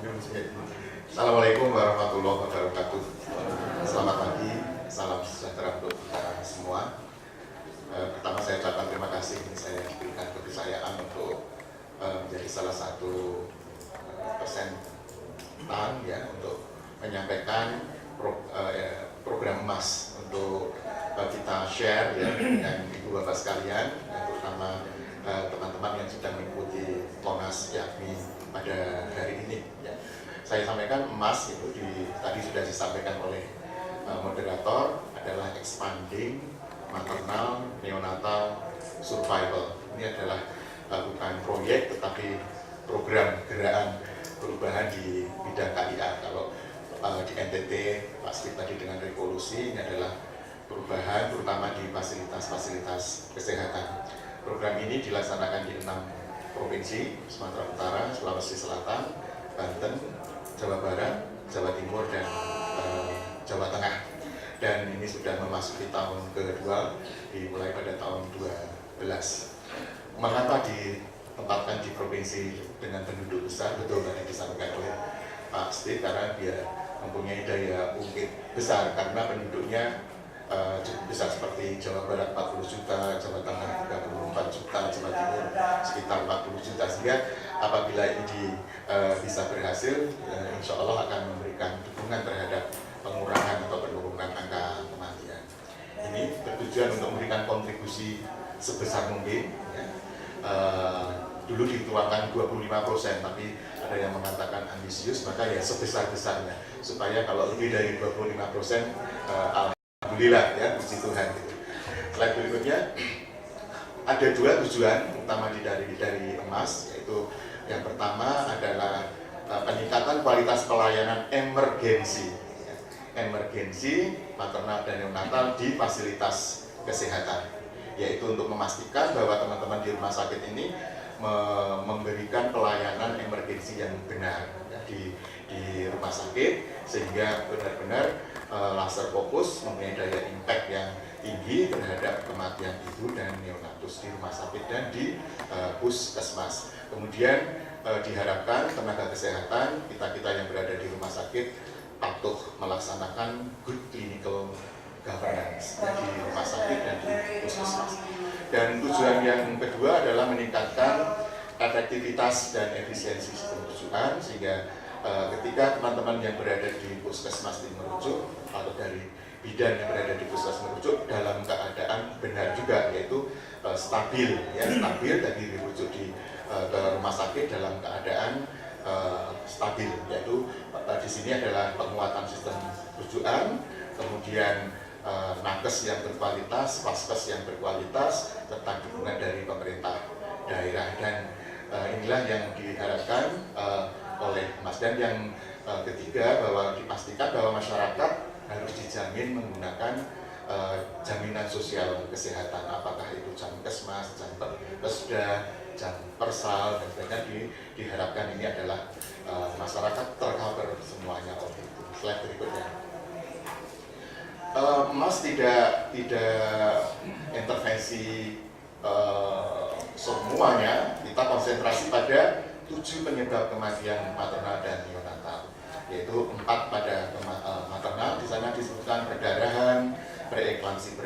Assalamualaikum warahmatullahi wabarakatuh. Selamat pagi, salam sejahtera untuk kita semua. Pertama saya ucapkan terima kasih ini saya diberikan kepercayaan untuk menjadi salah satu presentan ya untuk menyampaikan program emas untuk kita share ya dengan ibu bapak sekalian, terutama teman-teman yang sudah mengikuti Monas yakni pada hari ini ya. Saya sampaikan emas itu tadi sudah disampaikan oleh moderator adalah expanding maternal neonatal survival. Ini adalah bukan proyek tetapi program gerakan perubahan di bidang KIA. Kalau di NTT pasti tadi dengan revolusi, ini adalah perubahan terutama di fasilitas-fasilitas kesehatan. Program ini dilaksanakan di 6 provinsi, Sumatera Utara, Sulawesi Selatan, Banten, Jawa Barat, Jawa Timur, dan Jawa Tengah. Dan ini sudah memasuki tahun kedua, dimulai pada tahun 2012. Mengapa ditempatkan di provinsi dengan penduduk besar? Betul tadi disampaikan oleh Pak Steve, karena dia mempunyai daya ungkit besar karena penduduknya cukup besar, seperti Jawa Barat 40 juta, Jawa Tengah 34 juta, Jawa Timur sekitar 40 juta. Sehingga apabila ini bisa berhasil, insya Allah akan memberikan dukungan terhadap pengurangan atau penurunan angka kematian. Ini bertujuan untuk memberikan kontribusi sebesar mungkin ya. Dulu dituangkan 25%, tapi ada yang mengatakan ambisius, maka ya sebesar-besarnya, supaya kalau lebih dari 25%, alhamdulillah ya, puji Tuhan gitu. Slide berikutnya, ada 2 tujuan utama dari emas, yaitu yang pertama adalah peningkatan kualitas pelayanan emergensi maternal dan neonatal di fasilitas kesehatan, yaitu untuk memastikan bahwa teman-teman di rumah sakit ini memberikan pelayanan emergensi yang benar ya, di rumah sakit, sehingga benar-benar laser fokus mempunyai daya impact yang tinggi terhadap kematian ibu dan neonatus di rumah sakit dan di puskesmas. Kemudian diharapkan tenaga kesehatan kita yang berada di rumah sakit patuh melaksanakan good clinical governance di rumah sakit dan di puskesmas. Dan tujuan yang kedua adalah meningkatkan efektivitas dan efisiensi sistem rujukan, sehingga ketika teman-teman yang berada di puskesmas merujuk atau dari bidan yang berada di puskesmas merujuk dalam keadaan benar juga, yaitu stabil dan dirujuk ke rumah sakit dalam keadaan stabil, yaitu di sini adalah penguatan sistem rujukan, kemudian nakes yang berkualitas, vaskes yang berkualitas, serta dukungan dari pemerintah daerah. Dan inilah yang diharapkan oleh Mas. Dan yang ketiga, bahwa dipastikan bahwa masyarakat harus dijamin menggunakan jaminan sosial kesehatan, apakah itu jam kesmas, jam pesda, jam persal, dan sebagainya. Diharapkan ini adalah masyarakat tercover semuanya oleh itu. Slide berikutnya. Mas tidak intervensi semuanya, kita konsentrasi pada 7 penyebab kematian maternal dan neonatal, yaitu 4 pada maternal. Di sana disebutkan perdarahan, preeklamsi,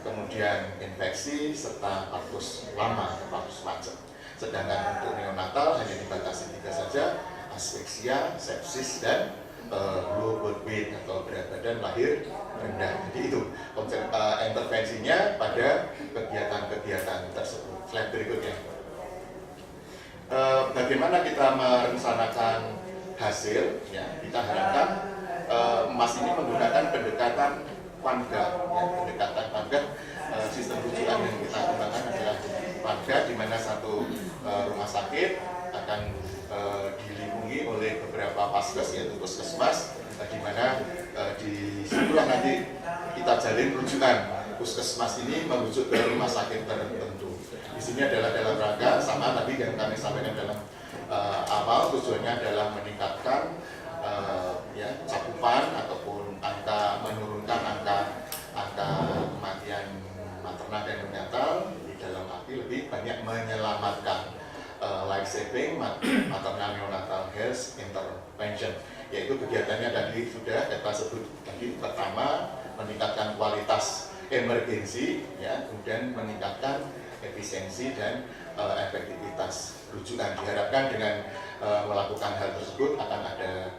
kemudian infeksi, serta partus lama, partus macet. Sedangkan untuk neonatal hanya dibatasi 3 saja, aspeksia, sepsis, dan low birth weight atau berat badan lahir rendah. Jadi itu konsep intervensinya pada kegiatan-kegiatan tersebut. Slide berikutnya. Bagaimana kita merencanakan hasil? Ya, kita harapkan Mas ini menggunakan pendekatan PANGA. Ya, pendekatan PANGA, sistem rujukan yang kita gunakan adalah PANGA, di mana satu rumah sakit akan dilindungi oleh beberapa vaskes, yaitu puskesmas, di mana di situlah nanti kita jalin rujukan. Puskesmas ini merujuk ke rumah sakit tertentu. Di sini adalah dalam rangka sama tadi yang kami sampaikan dalam awal, tujuannya adalah meningkatkan cakupan ataupun menurunkan angka kematian maternal dan neonatal, di dalam arti lebih banyak menyelamatkan life life saving maternal neonatal health intervention, yaitu kegiatannya tadi sudah kita sebut tadi. Pertama, meningkatkan kualitas emergensi, ya, kemudian meningkatkan efisiensi dan efektivitas rujukan. Diharapkan dengan melakukan hal tersebut akan ada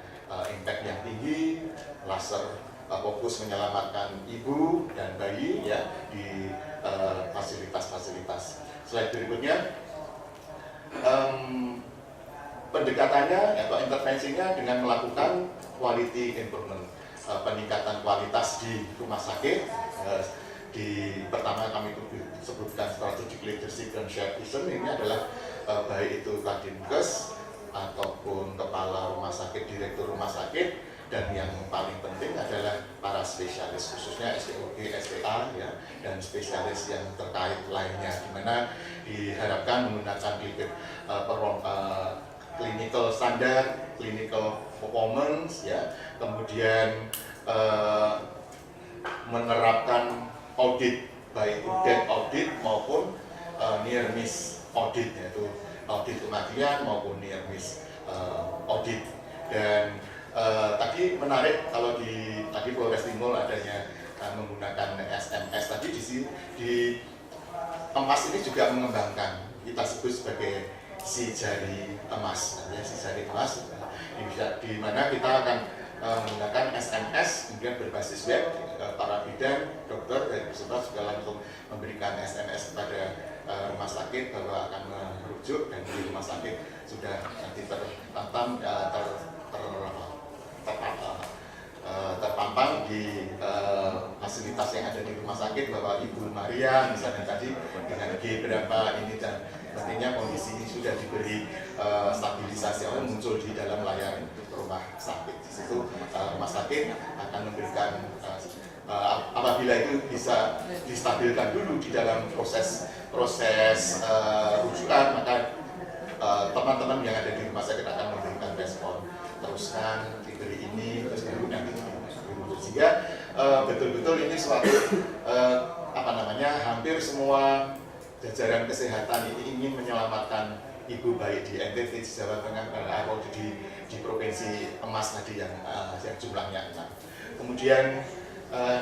impact yang tinggi, laser fokus menyelamatkan ibu dan bayi, ya, di fasilitas-fasilitas. Slide berikutnya, pendekatannya atau intervensinya dengan melakukan quality improvement, peningkatan kualitas di rumah sakit. Pertama kami sebutkan strategic leadership dan shared vision. Ini adalah baik itu Kadinkes ataupun kepala rumah sakit, direktur rumah sakit, dan yang paling penting adalah para spesialis, khususnya SPOG, SPA, ya, dan spesialis yang terkait lainnya, di mana diharapkan menggunakan clinical standard, clinical performance, ya, kemudian menerapkan audit, baik itu death audit maupun near miss audit, yaitu audit kematian maupun near miss audit. Dan tadi menarik kalau tadi Polres Timur adanya menggunakan SMS. Tadi di sini di emas ini juga mengembangkan, kita sebut sebagai si jari emas, ya, si jari emas, di mana kita akan menggunakan SMS, kemudian berbasis web. Para bidan, dokter, dan peserta juga langsung memberikan SMS kepada rumah sakit bahwa akan merujuk, dan di rumah sakit sudah nanti terpampang di fasilitas yang ada di rumah sakit bahwa Ibu Maria misalnya tadi dengan G berapa ini, dan artinya kondisi ini sudah diberi stabilisasi atau muncul di dalam layar rumah sakit. Di situ rumah sakit akan memberikan apabila itu bisa distabilkan dulu di dalam proses rujukan, maka teman-teman yang ada di rumah sakit akan memberikan respon, teruskan diberi ini, terus baru nanti sehingga betul-betul ini suatu hampir semua jajaran kesehatan ini ingin menyelamatkan ibu baik di NTT, di Jawa Tengah, atau di provinsi emas tadi yang jumlahnya 6. Kemudian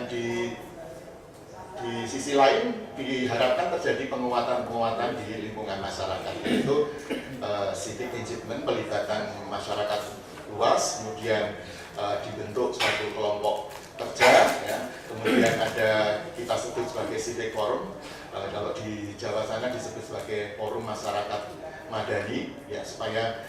di sisi lain diharapkan terjadi penguatan di lingkungan masyarakat, yaitu civic engagement, pelibatan masyarakat luas, kemudian dibentuk suatu kelompok kerja, ya. Kemudian ada kita sebut sebagai civic forum, kalau di Jawa sana disebut sebagai forum masyarakat madani, ya, supaya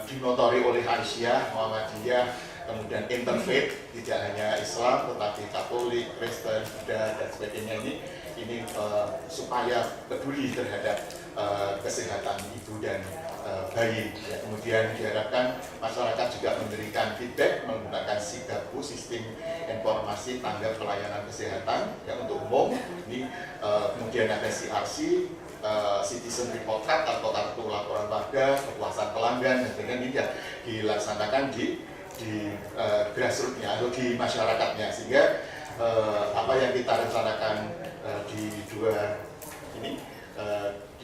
dimotori oleh Aisyah, Muhammadiyah, kemudian interfaith, tidak hanya Islam tetapi Katolik, Kristen, Buddha, dan sebagainya, ini supaya peduli terhadap kesehatan ibu dan bayi, ya. Kemudian diharapkan masyarakat juga memberikan feedback menggunakan SIGAPU, Sistem Informasi Tanggap Pelayanan Kesehatan, ya, untuk umum. Ini kemudian ada CRC, Citizen Report Card atau kartu laporan warga, kepuasan pelanggan, dan sebagainya. Ini dilaksanakan di grassroots-nya atau di masyarakatnya, sehingga apa yang kita rencanakan di dua ini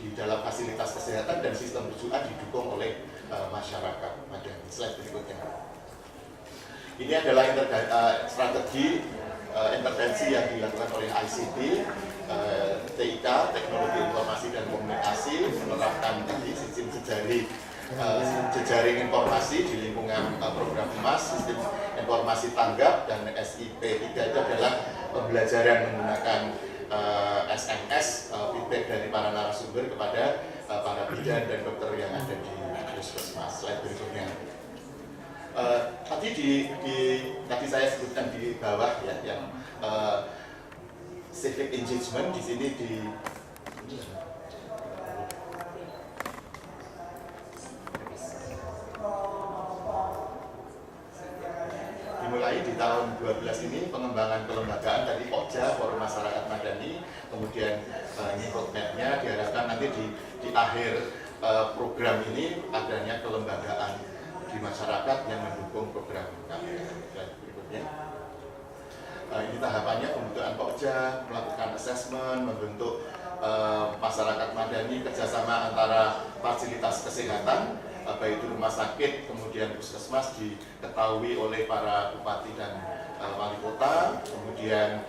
di dalam fasilitas kesehatan dan sistem rujukan didukung oleh masyarakat madani. Slide berikutnya. Ini adalah strategi intervensi yang dilakukan oleh ICT, TIK, Teknologi Informasi dan Komunikasi, menerapkan sistem jejaring informasi di lingkungan program emas, sistem informasi tanggap, dan SIP 3 itu adalah pembelajaran menggunakan SMS, feedback dari para narasumber kepada para bidan dan dokter yang ada di puskesmas. Slide berikutnya. Tadi saya sebutkan di bawah, ya, yang civic engagement di sini dimulai di tahun 12 ini pengembangan kelembagaan tadi Pokja, Forum Masyarakat Madani, kemudian ini roadmap-nya diharapkan nanti di akhir program ini adanya kelembagaan di masyarakat yang mendukung program kami. Berikutnya, ini tahapannya pembentukan Pokja, melakukan assessment, membentuk masyarakat madani, kerjasama antara fasilitas kesehatan, baik itu rumah sakit, kemudian puskesmas diketahui oleh para bupati dan wali kota, kemudian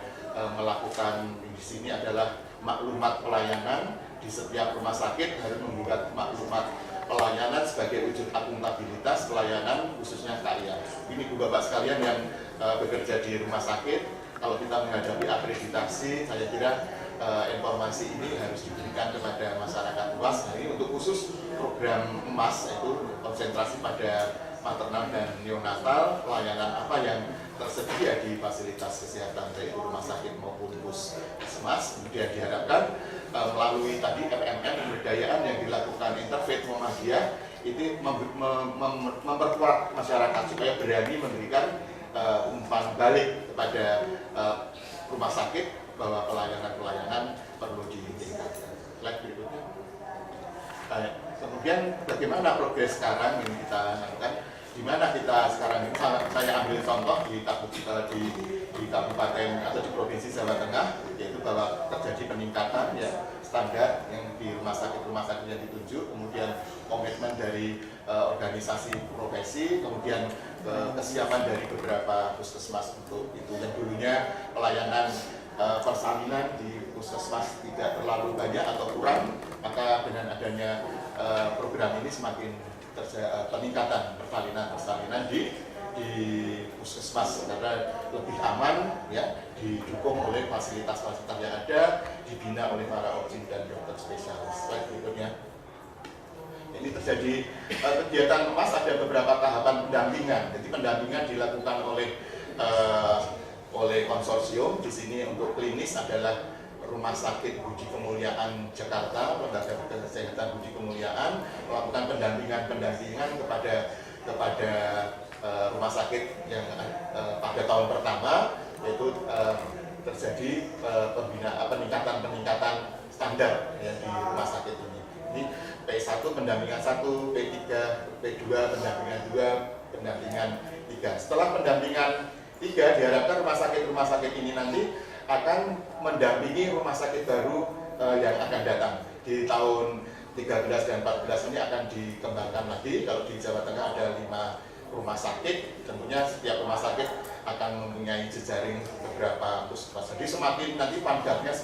melakukan di sini adalah maklumat pelayanan di setiap rumah sakit harus membuat maklumat pelayanan sebagai wujud akuntabilitas pelayanan khususnya KIA. Ini Bu Bapak sekalian yang bekerja di rumah sakit, kalau kita menghadapi akreditasi, saya kira informasi ini harus diberikan kepada masyarakat luas. Nah, ini untuk khusus program emas, yaitu konsentrasi pada maternal dan neonatal, pelayanan apa yang tersedia di fasilitas kesehatan baik rumah sakit maupun puskesmas. Kemudian diharapkan melalui tadi RMN pemberdayaan yang dilakukan Interfaith Muhammadiyah itu memperkuat masyarakat supaya berani memberikan umpan balik kepada rumah sakit bahwa pelayanan perlu ditingkatkan. Slide berikutnya. Kemudian bagaimana progres sekarang yang kita lakukan? Di mana kita sekarang ini, saya ambil contoh di kabupaten atau di provinsi Jawa Tengah, yaitu bahwa terjadi peningkatan ya standar yang di rumah sakit yang ditunjuk, kemudian komitmen dari organisasi profesi, kemudian kesiapan dari beberapa puskesmas untuk itu. Yang dulunya pelayanan persalinan di puskesmas tidak terlalu banyak atau kurang, maka dengan adanya program ini semakin peningkatan persalinan di puskesmas karena lebih aman ya, didukung oleh fasilitas-fasilitas yang ada, dibina oleh para OBGYN dan dokter spesialis. Slide berikutnya. Ini terjadi kegiatan emas, ada beberapa tahapan pendampingan. Jadi pendampingan dilakukan oleh konsorsium. Di sini untuk klinis adalah Rumah Sakit Budi Kemuliaan Jakarta, Lembaga Kesehatan Budi Kemuliaan, melakukan pendampingan kepada rumah sakit yang pada tahun pertama, yaitu terjadi peningkatan standar ya, di rumah sakit ini. Ini P1 pendampingan 1, P3, P2 pendampingan 2, pendampingan 3. Setelah pendampingan 3, diharapkan rumah sakit ini nanti akan mendampingi rumah sakit baru yang akan datang di tahun 13 dan 14 ini akan dikembangkan lagi. Kalau di Jawa Tengah ada 5 rumah sakit, tentunya setiap rumah sakit akan mempunyai jejaring beberapa puskesmas. Jadi semakin nanti pangkatnya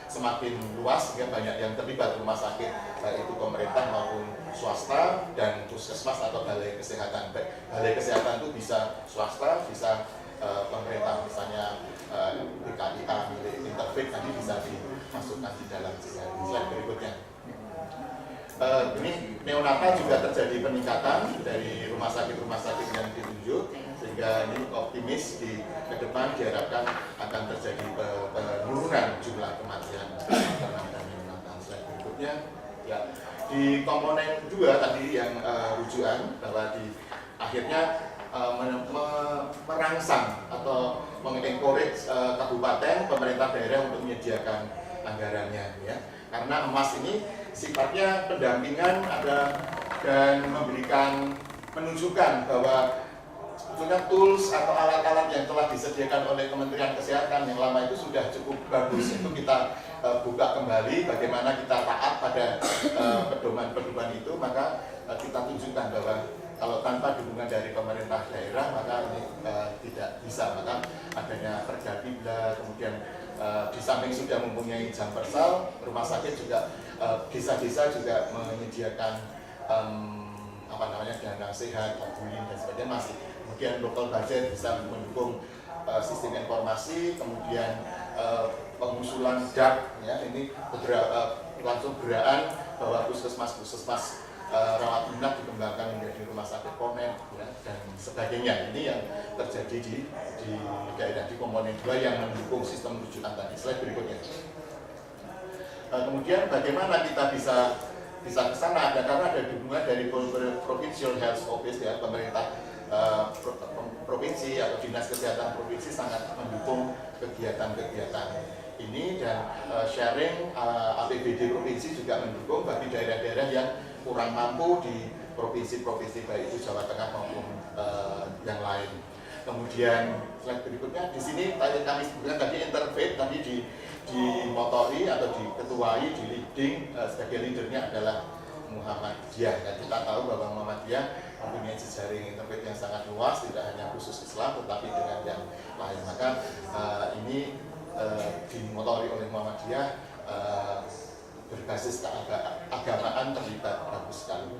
semakin luas, sehingga banyak yang terlibat rumah sakit, baik itu pemerintah maupun swasta dan puskesmas atau balai kesehatan. Balai kesehatan itu bisa swasta, bisa pemerintah, misalnya BKIA milik Interfaith, nanti bisa dimasukkan di dalam jejaring. Slide berikutnya. Ini neonatal juga terjadi peningkatan dari rumah sakit yang ditunjuk, sehingga ini optimis ke depan diharapkan akan terjadi penurunan jumlah kematian maternal dan neonatal. Slide berikutnya. Ya, di komponen 2 tadi yang rujukan bahwa di akhirnya merangsang atau mengencourage kabupaten, pemerintah daerah untuk menyediakan anggarannya ya. Karena emas ini sifatnya pendampingan dan menunjukkan bahwa sebetulnya tools atau alat-alat yang telah disediakan oleh Kementerian Kesehatan yang lama itu sudah cukup bagus. Itu kita buka kembali bagaimana kita taat pada pedoman-pedoman itu, maka kita tunjukkan bahwa kalau tanpa dukungan dari pemerintah daerah maka ini tidak bisa. Maka adanya Pergabibla, kemudian di samping sudah mempunyai jam persal, rumah sakit juga desa-desa juga menyediakan dana sehat, tabungan dan sebagainya masih. Kemudian local budget bisa mendukung sistem informasi, kemudian pengusulan DAP ya, ini langsung gerakan bahwa puskesmas rawat inap dikembangkan menjadi rumah sakit ponen ya, dan sebagainya. Ini yang terjadi di daerah di komponen 2 yang mendukung sistem rujukan tadi. Slide berikutnya. Kemudian bagaimana kita bisa ke sana? Karena ada dukungan dari Provincial Health Office ya, pemerintah provinsi atau dinas kesehatan provinsi sangat mendukung kegiatan-kegiatan ini, dan sharing APBD provinsi juga mendukung bagi daerah-daerah yang kurang mampu di provinsi-provinsi baik itu Jawa Tengah maupun yang lain. Kemudian slide berikutnya di sini kami sebutkan tadi interfaith tadi dimotori atau diketuai, di leading sebagai leadernya adalah Muhammadiyah. Dan kita tahu bahwa Muhammadiyah mempunyai jejaring interfaith yang sangat luas, tidak hanya khusus Islam tetapi dengan yang lain. Maka ini dimotori oleh Muhammadiyah, berbasis keagamaan terlibat bagus sekali.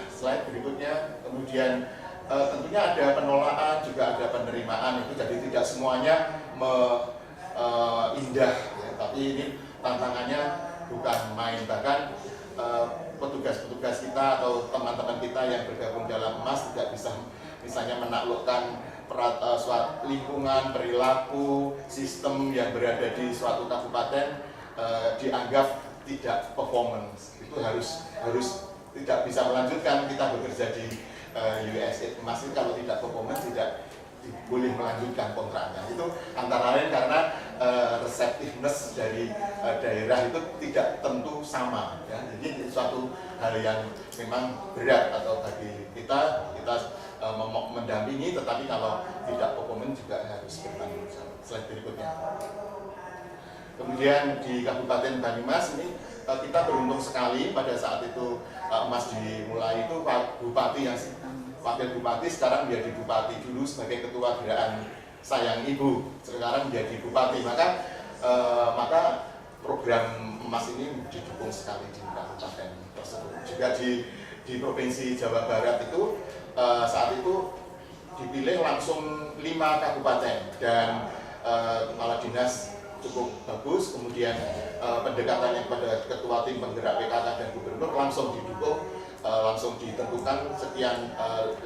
Slide berikutnya, kemudian tentunya ada penolakan juga ada penerimaan, itu jadi tidak semuanya indah ya, tapi ini tantangannya bukan main. Bahkan petugas-petugas kita atau teman-teman kita yang bergabung dalam emas tidak bisa misalnya menaklukkan suatu lingkungan, perilaku, sistem yang berada di suatu kabupaten dianggap tidak performance, itu harus tidak bisa melanjutkan. Kita bekerja di USA emas itu kalau tidak performance tidak boleh melanjutkan kontraknya. Itu antara lain karena receptiveness dari daerah itu tidak tentu sama ya. Jadi suatu hal yang memang berat atau bagi kita mendampingi, tetapi kalau tidak performance juga harus bertanggung jawab. Slide berikutnya. Kemudian di Kabupaten Banyumas ini kita beruntung sekali pada saat itu emas dimulai itu Bupati yang wakil bupati sekarang menjadi bupati, dulu sebagai ketua gerakan Sayang Ibu, sekarang menjadi bupati. Maka program emas ini didukung sekali di kabupaten tersebut. Juga di provinsi Jawa Barat itu saat itu dipilih langsung 5 kabupaten dan kepala dinas cukup bagus. Kemudian pendekatannya kepada ketua tim penggerak PKK dan gubernur langsung didukung, langsung ditentukan sekian 5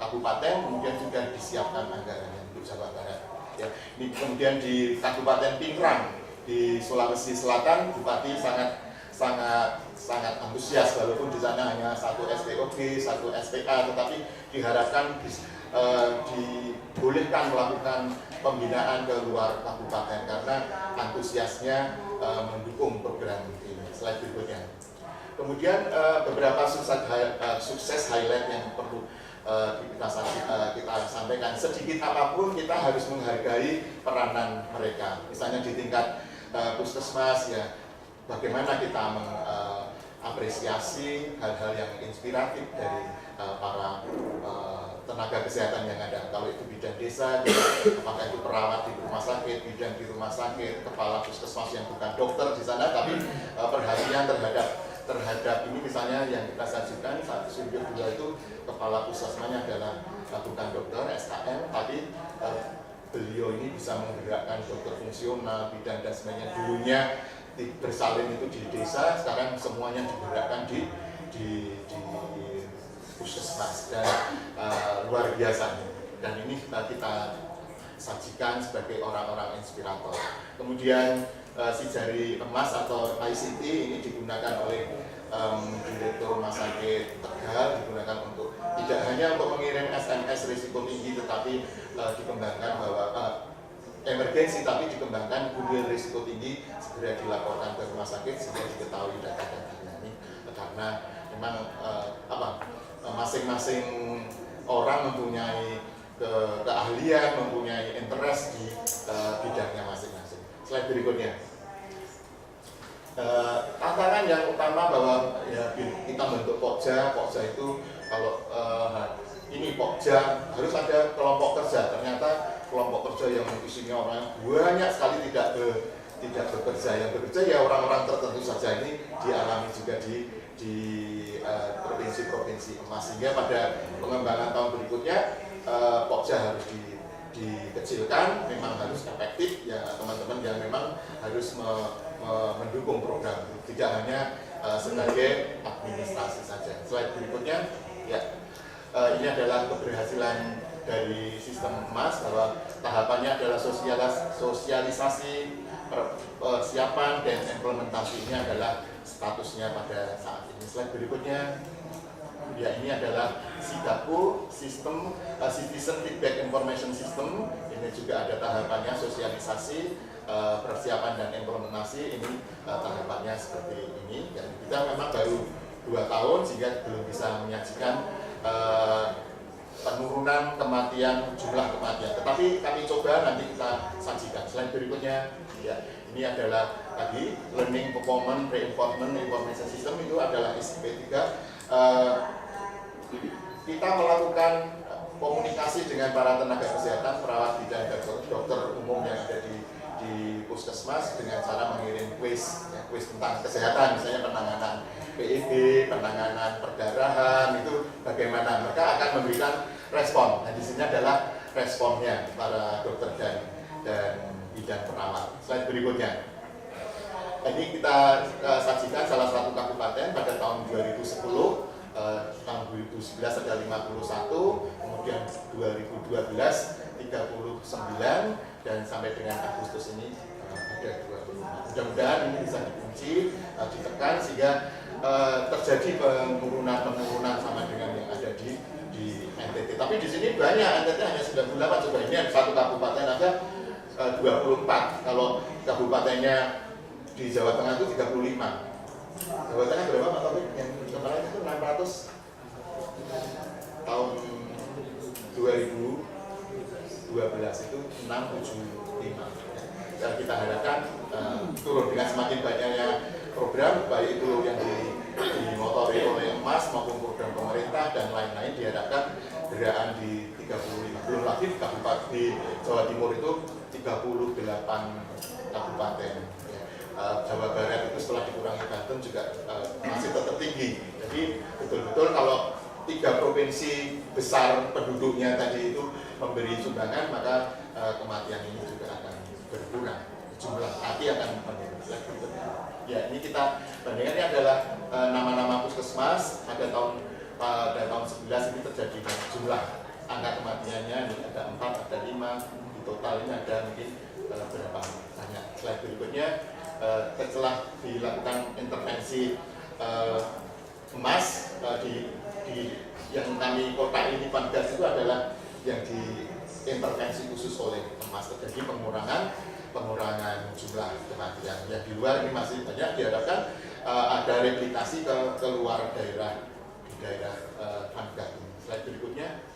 kabupaten, kemudian sudah disiapkan anggarannya untuk Jawa Barat. Ya. Ini kemudian di Kabupaten Pingrang di Sulawesi Selatan, bupati sangat antusias walaupun di sana hanya 1 SPOG, 1 SPA, tetapi diharapkan dibolehkan melakukan pembinaan ke luar kabupaten karena antusiasnya mendukung program ini. Slide berikutnya. Kemudian beberapa sukses highlight yang perlu kita sampaikan. Sedikit apapun kita harus menghargai peranan mereka. Misalnya di tingkat puskesmas ya, bagaimana kita mengapresiasi hal-hal yang inspiratif dari para tenaga kesehatan yang ada. Kalau itu bidan desa, apakah itu perawat di rumah sakit, bidan di rumah sakit, kepala puskesmas yang bukan dokter di sana, tapi perhatian terhadap ini misalnya yang kita sajikan saat studio 2 itu kepala puskesmasnya adalah bukan dokter SKM, tapi beliau ini bisa menggerakkan dokter fungsional, bidan dan sebagainya. Dulunya bersalin itu di desa, sekarang semuanya digerakkan di puskesmas dan luar biasa. Dan ini kita sajikan sebagai orang-orang inspirator. Kemudian si jari emas atau ICT ini digunakan oleh Direktur Rumah Sakit Tegal, digunakan untuk tidak hanya untuk mengirim SMS risiko tinggi, tetapi dikembangkan bahwa emergensi, tapi dikembangkan Google risiko tinggi segera dilaporkan ke rumah sakit sehingga diketahui data-datanya ini, karena memang masing-masing orang mempunyai keahlian, mempunyai interest di bidangnya masing-masing. Slide berikutnya. Tantangan yang utama bahwa ya, kita bentuk Pokja itu kalau ini Pokja harus ada kelompok kerja. Ternyata kelompok kerja yang isinya orang banyak sekali tidak bekerja. Yang bekerja ya orang-orang tertentu saja. Ini dialami juga di provinsi-provinsi emas, sehingga pada pengembangan tahun berikutnya Pokja harus dikecilkan, memang harus efektif ya teman-teman, yang memang harus mendukung program, tidak hanya sebagai administrasi saja. Slide berikutnya ya, ini adalah keberhasilan dari sistem emas bahwa tahapannya adalah sosialisasi, persiapan dan implementasinya adalah statusnya pada saat ini. Slide berikutnya. Ya, ini adalah SIDAPU, sistem Citizen Feedback Information System. Ini juga ada tahapannya sosialisasi, persiapan dan implementasi. Ini tahapannya seperti ini. Dan kita memang baru 2 tahun sehingga belum bisa menyajikan penurunan kematian, jumlah kematian. Tetapi kami coba nanti kita sajikan. Slide berikutnya, ya, ini adalah tadi learning performance reinforcement information system, itu adalah SMP 3. Kita melakukan komunikasi dengan para tenaga kesehatan, perawat bidan, dan dokter umum yang ada di puskesmas dengan cara mengirim kuis tentang kesehatan, misalnya penanganan PIB, penanganan perdarahan, itu bagaimana mereka akan memberikan respon. Nah, di sini adalah responnya para dokter dan bidan perawat. Slide berikutnya. Ini kita sajikan salah satu kabupaten pada tahun 2010. Tahun 2011 ada 51, kemudian 2012 39, dan sampai dengan Agustus ini ada 25. Mudah-mudahan ini bisa dikunci, ditekan sehingga terjadi penurunan sama dengan yang ada di NTT. Tapi di sini banyak, NTT hanya 98, coba ini ada satu kabupaten ada 24. Kalau kabupatennya di Jawa Tengah itu 35. Jawa Tengah berapa Pak Taufik? Yang kemarin itu 600 tahun 2012 itu 675. Dan kita harapkan turun dengan semakin banyaknya program, baik itu yang dimotori oleh Emas maupun program pemerintah dan lain-lain, diharapkan gerakan di 35. Belum lagi di kabupaten di Jawa Timur itu 38 kabupaten. Jawa Barat itu setelah dikurangi Banten juga masih tetap tinggi. Jadi betul-betul kalau 3 provinsi besar penduduknya tadi itu memberi sumbangan, maka kematian ini juga akan berkurang, jumlah mati akan menurun. Ya, ini kita bandingkan, ini adalah nama-nama puskesmas pada tahun 11 ini terjadi jumlah angka kematiannya, ini ada 4, ada 5, di total ini ada mungkin berapa banyak. Slide berikutnya. Setelah dilakukan intervensi emas di yang kami kota ini Panggas itu adalah yang diintervensi khusus oleh emas, terjadi pengurangan jumlah kematian. Yang di luar ini masih banyak, diharapkan ada replikasi ke luar daerah di daerah Panggas. Slide berikutnya.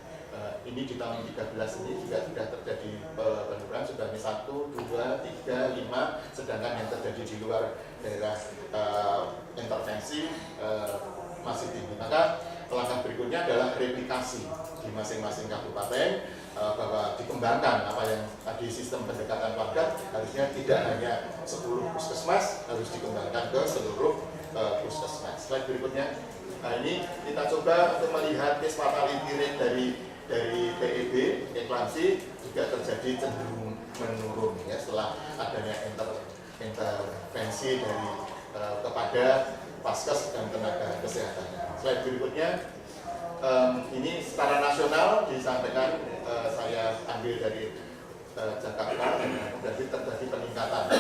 Ini di tahun 13 ini juga sudah terjadi penurunan, sudah 1, 2, 3, 5, sedangkan yang terjadi di luar daerah intervensi masih tinggi. Maka langkah berikutnya adalah replikasi di masing-masing kabupaten, bahwa dikembangkan apa yang tadi sistem pendekatan warga, harusnya tidak hanya 10 puskesmas, harus dikembangkan ke seluruh puskesmas. Slide berikutnya. Nah, ini kita coba untuk melihat case fatality rate dari PIB, eklamsi juga terjadi cenderung menurun ya setelah adanya intervensi dari kepada Paskes dan tenaga kesehatan. Slide berikutnya, ini secara nasional disampaikan, saya ambil dari Jakarta, berarti terjadi peningkatan.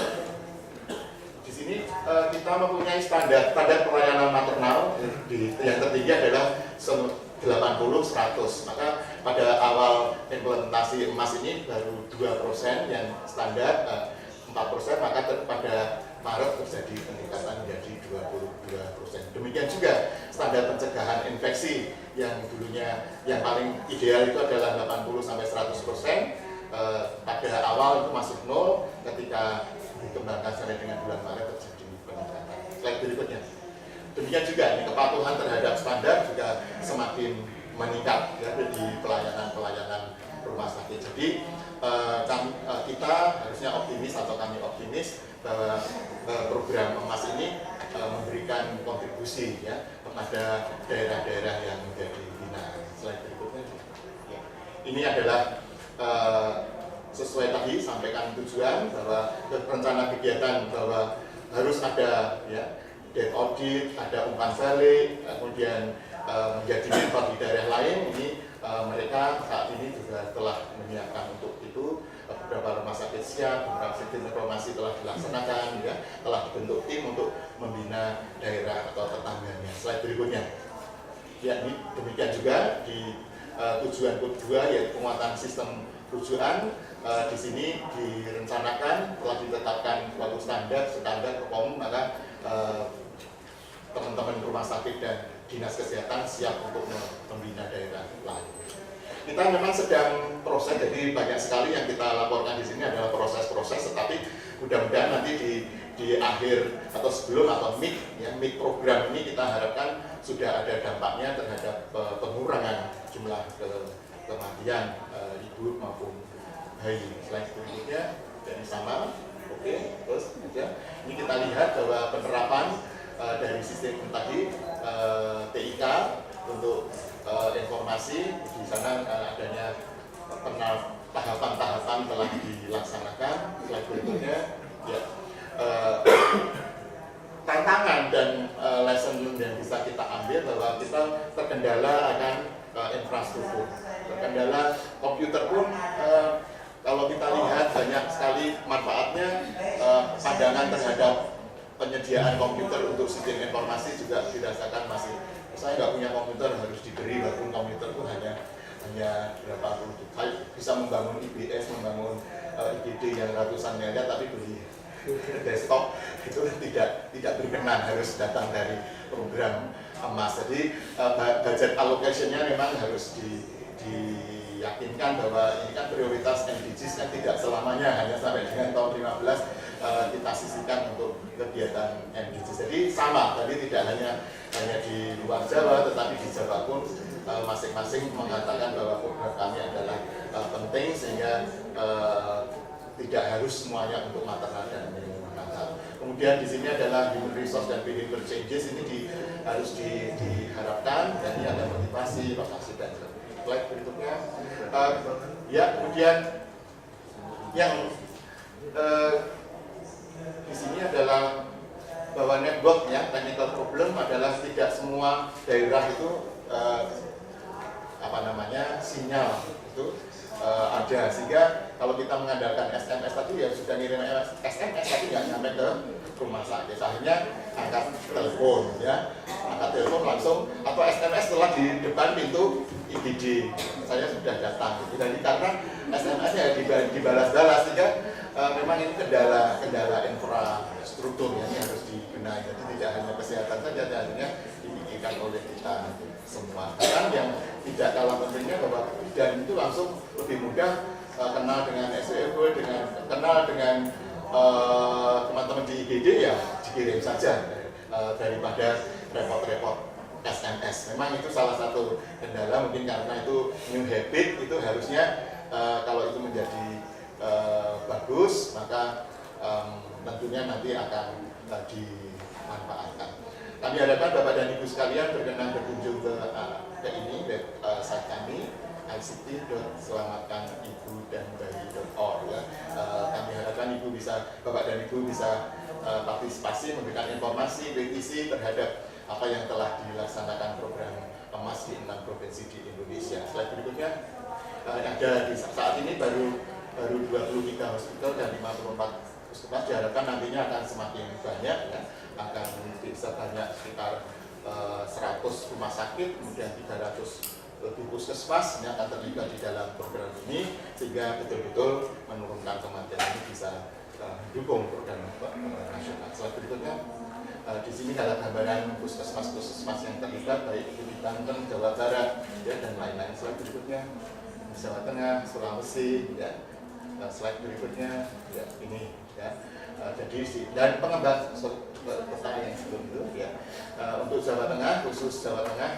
Di sini kita mempunyai standar pelayanan maternal, yang tertinggi adalah 80-100. Maka pada awal implementasi emas ini baru 2% yang standar, 4%, maka pada Maret terjadi peningkatan menjadi 22%. Demikian juga standar pencegahan infeksi yang dulunya yang paling ideal itu adalah 80-100%. Pada awal itu masih 0, ketika dikembangkan sampai dengan bulan Maret terjadi peningkatan. Slide berikutnya. Demikian juga ini kepatuhan terhadap standar juga semakin meningkat ya, di pelayanan rumah sakit. Jadi kita harusnya optimis, atau kami optimis bahwa program emas ini memberikan kontribusi ya kepada daerah-daerah yang menjadi binaan. Slide berikutnya. Ini adalah sesuai tadi sampaikan tujuan bahwa rencana kegiatan bahwa harus ada ya debt audit, ada umpan balik, kemudian menjadi mentor di daerah lain. Ini mereka saat ini juga telah menyiapkan untuk itu. Beberapa rumah sakit siap, beberapa sistem informasi telah dilaksanakan, ya, telah dibentuk tim untuk membina daerah atau tetangganya. Slide berikutnya. Ya, ini demikian juga di tujuan kedua, yaitu penguatan sistem rujukan. Di sini direncanakan telah ditetapkan suatu standar umum, maka teman-teman rumah sakit dan dinas kesehatan siap untuk membina daerah lain. kita memang sedang proses, jadi banyak sekali yang kita laporkan di sini adalah proses-proses, tetapi mudah-mudahan nanti di akhir atau sebelum atau mid program ini kita harapkan sudah ada dampaknya terhadap pengurangan jumlah kematian ibu maupun bayi. Selain berikutnya dari sama, oke, terus ini kita lihat bahwa penerapan dari sistem tadi TIK untuk informasi di sana adanya tahapan-tahapan telah dilaksanakan. Slide berikutnya ya, tantangan dan lesson yang bisa kita ambil bahwa kita terkendala akan infrastruktur, terkendala komputer pun kalau kita lihat banyak sekali manfaatnya. Pandangan terhadap penyediaan komputer untuk sistem informasi juga dirasakan masih, saya nggak punya komputer harus diberi, walaupun komputer itu hanya berapa puluh juta, bisa membangun IBS, membangun IBD yang ratusan miliar, tapi beli desktop itu tidak berkenan, harus datang dari program emas. Jadi budget allocation-nya memang harus diyakinkan bahwa ini kan prioritas MDGs kan tidak selamanya hanya sampai dengan tahun 15 kita sisihkan untuk kegiatan MDGs. Jadi sama, tadi tidak hanya di luar Jawa, tetapi di Jawa pun masing-masing mengatakan bahwa program kami adalah penting, sehingga tidak harus semuanya untuk maternal dan neonatal. Kemudian di sini adalah human resource dan behavior changes, ini harus diharapkan, dan ini ada motivasi, lokasi dan slide berikutnya. Ya, kemudian yang di sini adalah bahwa networknya, technical problem adalah tidak semua daerah itu sinyal itu ada, sehingga kalau kita mengandalkan SMS tadi ya sudah ngirim SMS tapi nggak nyampe ke rumah sakit, akhirnya angkat telepon langsung, atau SMS setelah di depan pintu IGD saya sudah datang. Jadi karena SMS-nya dibalas-balas, sehingga memang ini kendala infrastruktur yang harus dibenahi. Jadi tidak hanya kesehatan saja, akhirnya dipikirkan oleh kita semua. Karena yang tidak kalah pentingnya bahwa bidan itu langsung lebih mudah kenal dengan SWF, kenal dengan teman-teman di IGD, ya dikirim saja daripada repot-repot SMS. Memang itu salah satu kendala, mungkin karena itu new habit, itu harusnya kalau itu menjadi bagus, maka tentunya nanti akan dimanfaatkan. Kami harapkan Bapak dan Ibu sekalian berkenan berkunjung ke ini, website kami ict.selamatkanibudandbayi.org. Kami harapkan Bapak dan Ibu bisa partisipasi, memberikan informasi, kritisi terhadap apa yang telah dilaksanakan program emas di 6 provinsi di Indonesia. Slide berikutnya, ada di saat ini baru 23 hospital dan 54 puskesmas, diharapkan nantinya akan semakin banyak, ya, akan bisa banyak sekitar 100 rumah sakit, kemudian 300 lebih puskesmas yang akan terlibat di dalam program ini, sehingga betul-betul menurunkan kematian ini bisa mendukung program nasional. Slide berikutnya, di sini ada gambaran puskesmas yang terlibat, baik itu di Banten, Jawa Barat, ya, dan lain-lain. Slide berikutnya, Jawa Tengah, Sulawesi, ya. Slide berikutnya, ya, ini, ya. Jadi dan pengembang pertanyaan yang sebelum itu, ya, untuk Jawa Tengah, khusus Jawa Tengah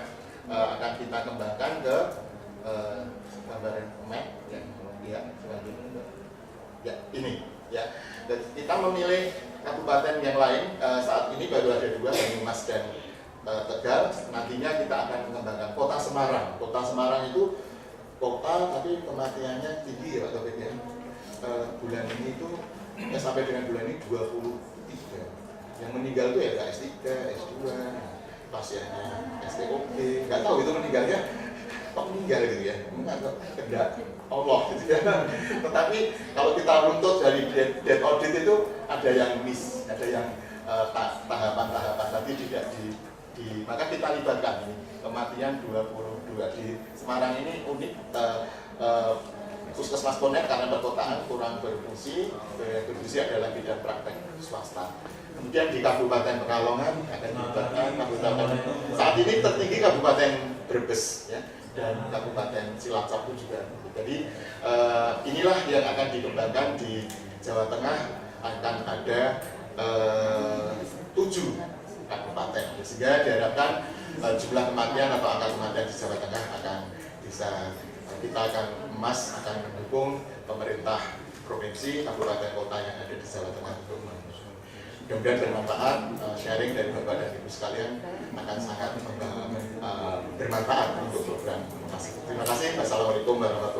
akan kita kembangkan ke gambaran map yang selanjutnya, ya, ini, ya. Dan kita memilih kabupaten yang lain, saat ini baru ada 2, Banyumas dan Tegal. Nantinya kita akan mengembangkan kota Semarang. Kota Semarang itu kota tapi kematiannya tinggi, ya Pak Taufik, ya. Bulan ini itu sampai dengan bulan ini 23 yang meninggal itu ya S3, S2, pasiennya STOP, nggak tahu itu meninggalnya kok meninggal gitu, ya, nggak kehendak Allah gitu, ya. Tetapi kalau kita runtut dari death audit itu ada yang miss, ada yang tahapan-tahapan tadi tidak maka kita libatkan ini kematian 22 di Semarang ini unik. Puskesmas Ponet karena perkotaan kurang berfungsi adalah bidang praktek swasta. Kemudian di Kabupaten Pekalongan akan dilibatkan kabupaten, saat ini tertinggi Kabupaten Brebes, ya. dan Kabupaten Cilacap juga. Jadi inilah yang akan dikembangkan di Jawa Tengah, akan ada 7 kabupaten, sehingga diharapkan jumlah kematian atau angka kematian di Jawa Tengah akan bisa, kita akan mendukung pemerintah provinsi, kabupaten, kota yang ada di Jawa Tengah untuk mudah-mudahan bermanfaat. Sharing dari Bapak dan Ibu sekalian akan sangat bermanfaat untuk program. Terima kasih. Wassalamualaikum warahmatullahi wabarakatuh.